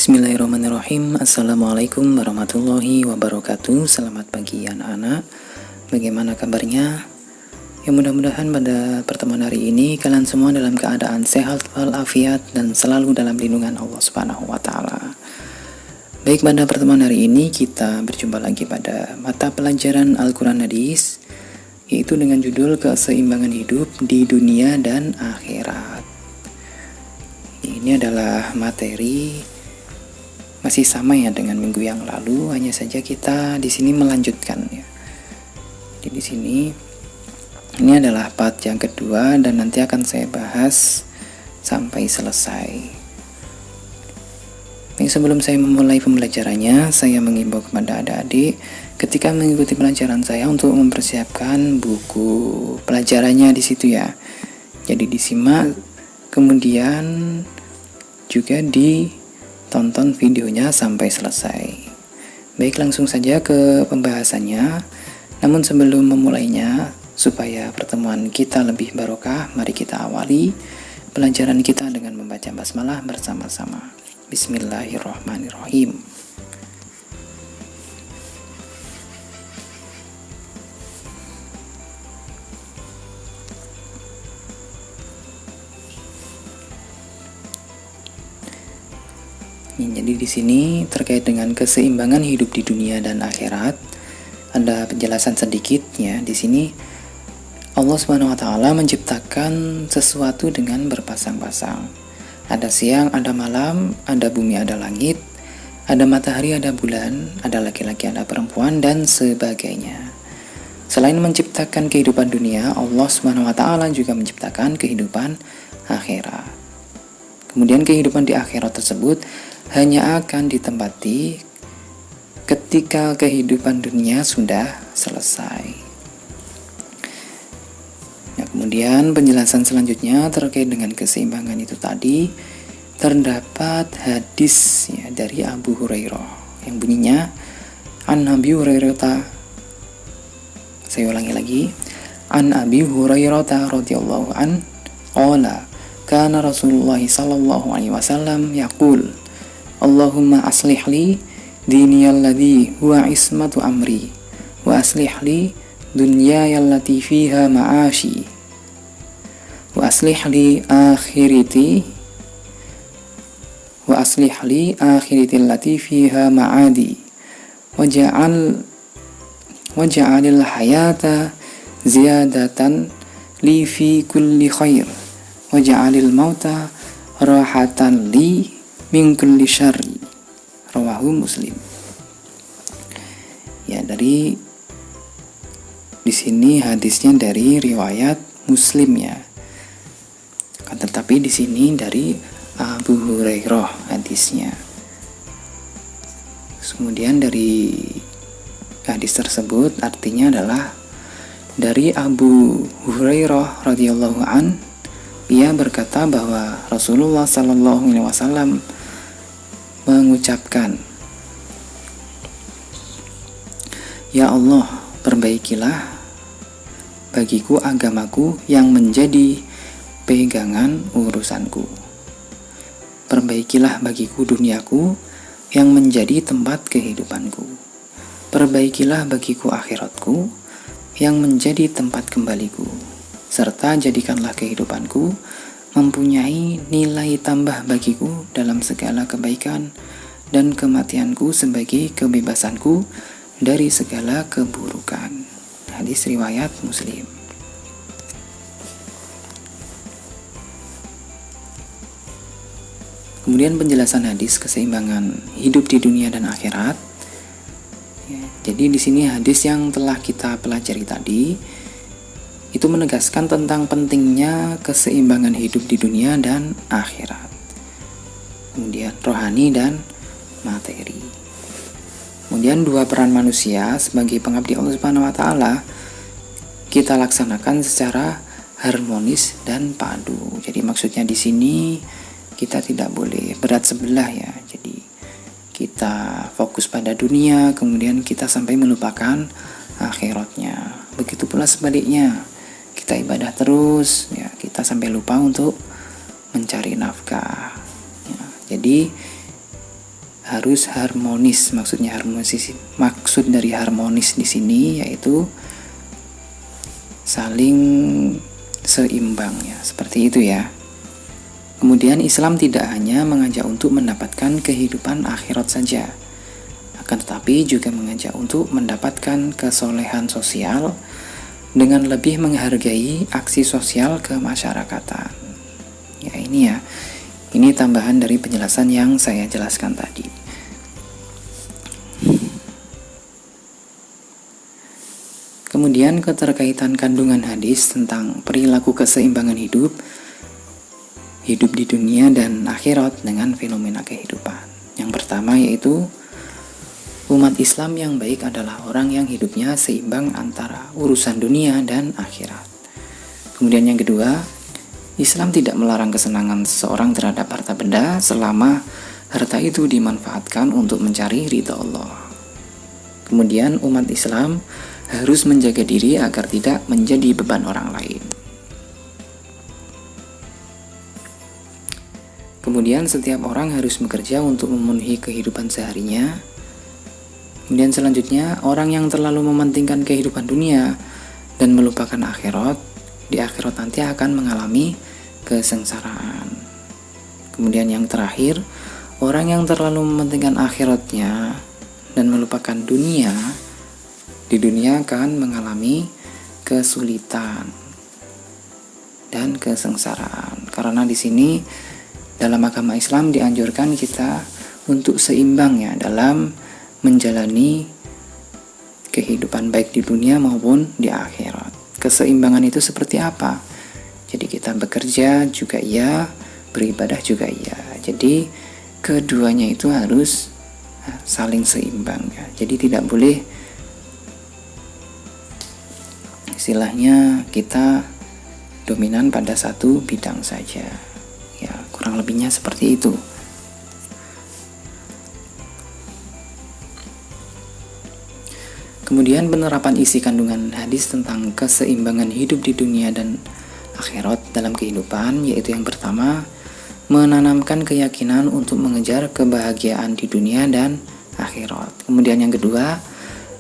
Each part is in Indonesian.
Bismillahirrahmanirrahim. Assalamualaikum warahmatullahi wabarakatuh. Selamat pagi anak-anak. Bagaimana kabarnya? Ya, mudah-mudahan pada pertemuan hari ini kalian semua dalam keadaan sehat walafiat dan selalu dalam lindungan Allah Subhanahu wa taala. Baik, pada pertemuan hari ini kita berjumpa lagi pada mata pelajaran Al-Qur'an Hadis, yaitu dengan judul Keseimbangan Hidup di Dunia dan Akhirat. Ini adalah materi masih sama ya dengan minggu yang lalu, hanya saja kita di sini melanjutkan ya. Jadi di sini ini adalah part yang kedua dan nanti akan saya bahas sampai selesai. Sebelum saya memulai pembelajarannya, saya mengimbau kepada adik-adik ketika mengikuti pelajaran saya untuk mempersiapkan buku pelajarannya di situ ya. Jadi disimak, kemudian juga ditonton videonya sampai selesai. Baik, langsung saja ke pembahasannya. Namun sebelum memulainya, supaya pertemuan kita lebih barokah, mari kita awali pelajaran kita dengan membaca basmalah bersama-sama. Bismillahirrahmanirrahim. Jadi di sini terkait dengan keseimbangan hidup di dunia dan akhirat, ada penjelasan sedikit ya. Di sini Allah Subhanahu wa taala menciptakan sesuatu dengan berpasang-pasang. Ada siang, ada malam, ada bumi, ada langit, ada matahari, ada bulan, ada laki-laki, ada perempuan, dan sebagainya. Selain menciptakan kehidupan dunia, Allah Subhanahu wa taala juga menciptakan kehidupan akhirat. Kemudian kehidupan di akhirat tersebut hanya akan ditempati ketika kehidupan dunia sudah selesai. Nah, kemudian penjelasan selanjutnya terkait dengan keseimbangan itu tadi, terdapat hadis ya, dari Abu Hurairah yang bunyinya An Abi Hurairah, saya ulangi lagi, An Abi Hurairah radhiyallahu an qala kana Rasulullah sallallahu alaihi wasallam yaqul Allahumma aslih li diniyal ladzi huwa ismatu amri wa aslih li dunyaya allati fiha ma'ashi wa aslih li akhirati allati fiha ma'adi waja'alil hayata ziyadatan li fi kulli khair waja'alil mauta rahatan li min kulli syarri, rawahu Muslim. Ya, di sini hadisnya dari riwayat Muslim ya. Tetapi di sini dari Abu Hurairah hadisnya. Kemudian dari hadis tersebut artinya adalah dari Abu Hurairah radhiyallahu an, ia berkata bahwa Rasulullah sallallahu alaihi wasallam mengucapkan, Ya Allah, perbaikilah bagiku agamaku yang menjadi pegangan urusanku. Perbaikilah bagiku duniaku yang menjadi tempat kehidupanku. Perbaikilah bagiku akhiratku yang menjadi tempat kembaliku. Serta jadikanlah kehidupanku mempunyai nilai tambah bagiku dalam segala kebaikan dan kematianku sebagai kebebasanku dari segala keburukan. Hadis riwayat Muslim. Kemudian penjelasan hadis keseimbangan hidup di dunia dan akhirat. Ya, jadi di sini hadis yang telah kita pelajari tadi itu menegaskan tentang pentingnya keseimbangan hidup di dunia dan akhirat. Kemudian rohani dan materi. Kemudian dua peran manusia sebagai pengabdi Allah Subhanahu wa taala kita laksanakan secara harmonis dan padu. Jadi maksudnya di sini kita tidak boleh berat sebelah ya. Jadi kita fokus pada dunia, kemudian kita sampai melupakan akhiratnya. Begitu pula sebaliknya. Kita ibadah terus, ya kita sampai lupa untuk mencari nafkah. Ya, jadi harus harmonis. Maksud dari harmonis di sini yaitu saling seimbang ya, seperti itu ya. Kemudian Islam tidak hanya mengajak untuk mendapatkan kehidupan akhirat saja, akan tetapi juga mengajak untuk mendapatkan kesolehan sosial dengan lebih menghargai aksi sosial kemasyarakatan. Ya ini tambahan dari penjelasan yang saya jelaskan tadi. Kemudian keterkaitan kandungan hadis tentang perilaku keseimbangan hidup di dunia dan akhirat dengan fenomena kehidupan. Yang pertama yaitu umat Islam yang baik adalah orang yang hidupnya seimbang antara urusan dunia dan akhirat. Kemudian yang kedua, Islam tidak melarang kesenangan seseorang terhadap harta benda selama harta itu dimanfaatkan untuk mencari ridha Allah. Kemudian umat Islam harus menjaga diri agar tidak menjadi beban orang lain. Kemudian setiap orang harus bekerja untuk memenuhi kehidupan seharinya. Kemudian selanjutnya, orang yang terlalu mementingkan kehidupan dunia dan melupakan akhirat, di akhirat nanti akan mengalami kesengsaraan. Kemudian yang terakhir, orang yang terlalu mementingkan akhiratnya dan melupakan dunia, di dunia akan mengalami kesulitan dan kesengsaraan. Karena di sini dalam agama Islam dianjurkan kita untuk seimbang ya dalam menjalani kehidupan baik di dunia maupun di akhirat. Keseimbangan itu seperti apa? Jadi kita bekerja juga iya, beribadah juga iya. Jadi keduanya itu harus saling seimbang ya. Jadi tidak boleh istilahnya kita dominan pada satu bidang saja. Ya, kurang lebihnya seperti itu. Kemudian penerapan isi kandungan hadis tentang keseimbangan hidup di dunia dan akhirat dalam kehidupan, yaitu yang pertama, menanamkan keyakinan untuk mengejar kebahagiaan di dunia dan akhirat. Kemudian yang kedua,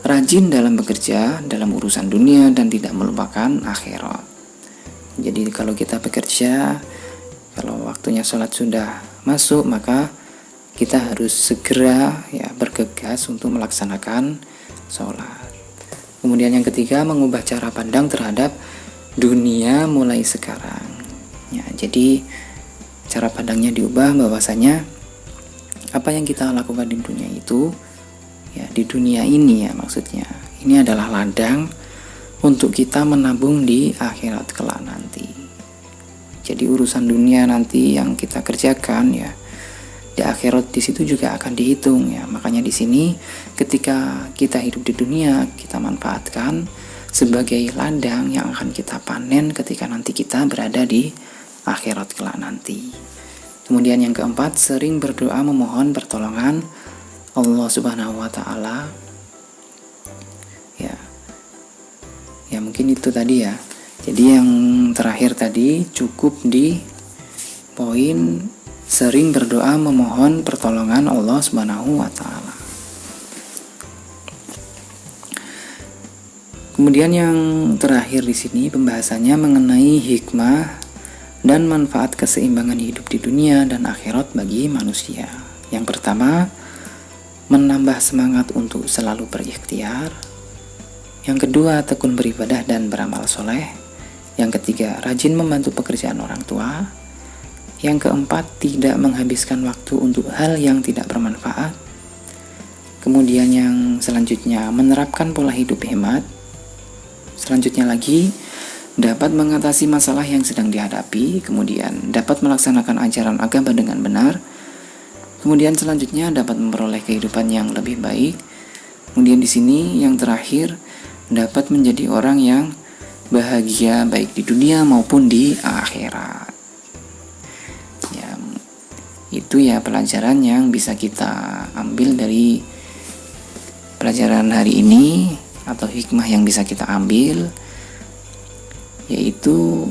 rajin dalam bekerja dalam urusan dunia dan tidak melupakan akhirat. Jadi kalau kita bekerja, kalau waktunya sholat sudah masuk, maka kita harus segera ya bergegas untuk melaksanakan sholat. Kemudian yang ketiga, mengubah cara pandang terhadap dunia mulai sekarang. Ya, jadi cara pandangnya diubah bahwasanya apa yang kita lakukan di dunia itu ya di dunia ini ya maksudnya ini adalah ladang untuk kita menabung di akhirat kelak nanti. Jadi urusan dunia nanti yang kita kerjakan ya di akhirat di situ juga akan dihitung ya. Makanya di sini ketika kita hidup di dunia kita manfaatkan sebagai ladang yang akan kita panen ketika nanti kita berada di akhirat kelak nanti. Kemudian yang keempat, sering berdoa memohon pertolongan Allah Subhanahu wa Ta'ala. Ya mungkin itu tadi ya. Jadi yang terakhir tadi cukup di poin sering berdoa memohon pertolongan Allah Subhanahu wa Ta'ala. Kemudian yang terakhir di sini pembahasannya mengenai hikmah dan manfaat keseimbangan hidup di dunia dan akhirat bagi manusia. Yang pertama, menambah semangat untuk selalu berikhtiar. Yang kedua, tekun beribadah dan beramal soleh. Yang ketiga, rajin membantu pekerjaan orang tua. Yang keempat, tidak menghabiskan waktu untuk hal yang tidak bermanfaat. Kemudian yang selanjutnya, menerapkan pola hidup hemat. Selanjutnya lagi, dapat mengatasi masalah yang sedang dihadapi. Kemudian, dapat melaksanakan ajaran agama dengan benar. Kemudian selanjutnya dapat memperoleh kehidupan yang lebih baik. Kemudian di sini yang terakhir dapat menjadi orang yang bahagia baik di dunia maupun di akhirat. Ya, itu ya pelajaran yang bisa kita ambil dari pelajaran hari ini atau hikmah yang bisa kita ambil, yaitu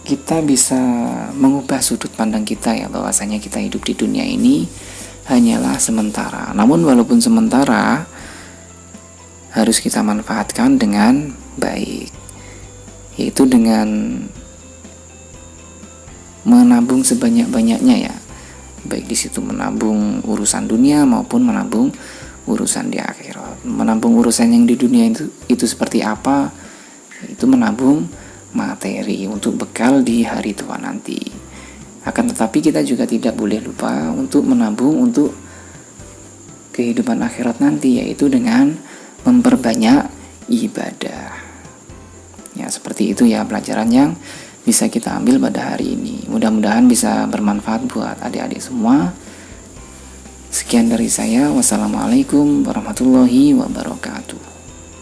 kita bisa mengubah sudut pandang kita ya bahwasanya kita hidup di dunia ini hanyalah sementara. Namun walaupun sementara, harus kita manfaatkan dengan baik, yaitu dengan menabung sebanyak-banyaknya ya. Baik di situ menabung urusan dunia maupun menabung urusan di akhirat. Menabung urusan yang di dunia itu seperti apa? Itu menabung materi untuk bekal di hari tua nanti. Akan tetapi kita juga tidak boleh lupa untuk menabung untuk kehidupan akhirat nanti, yaitu dengan memperbanyak ibadah. Ya, seperti itu ya pelajaran yang bisa kita ambil pada hari ini. Mudah-mudahan bisa bermanfaat buat adik-adik semua. Sekian dari saya. Wassalamualaikum warahmatullahi wabarakatuh.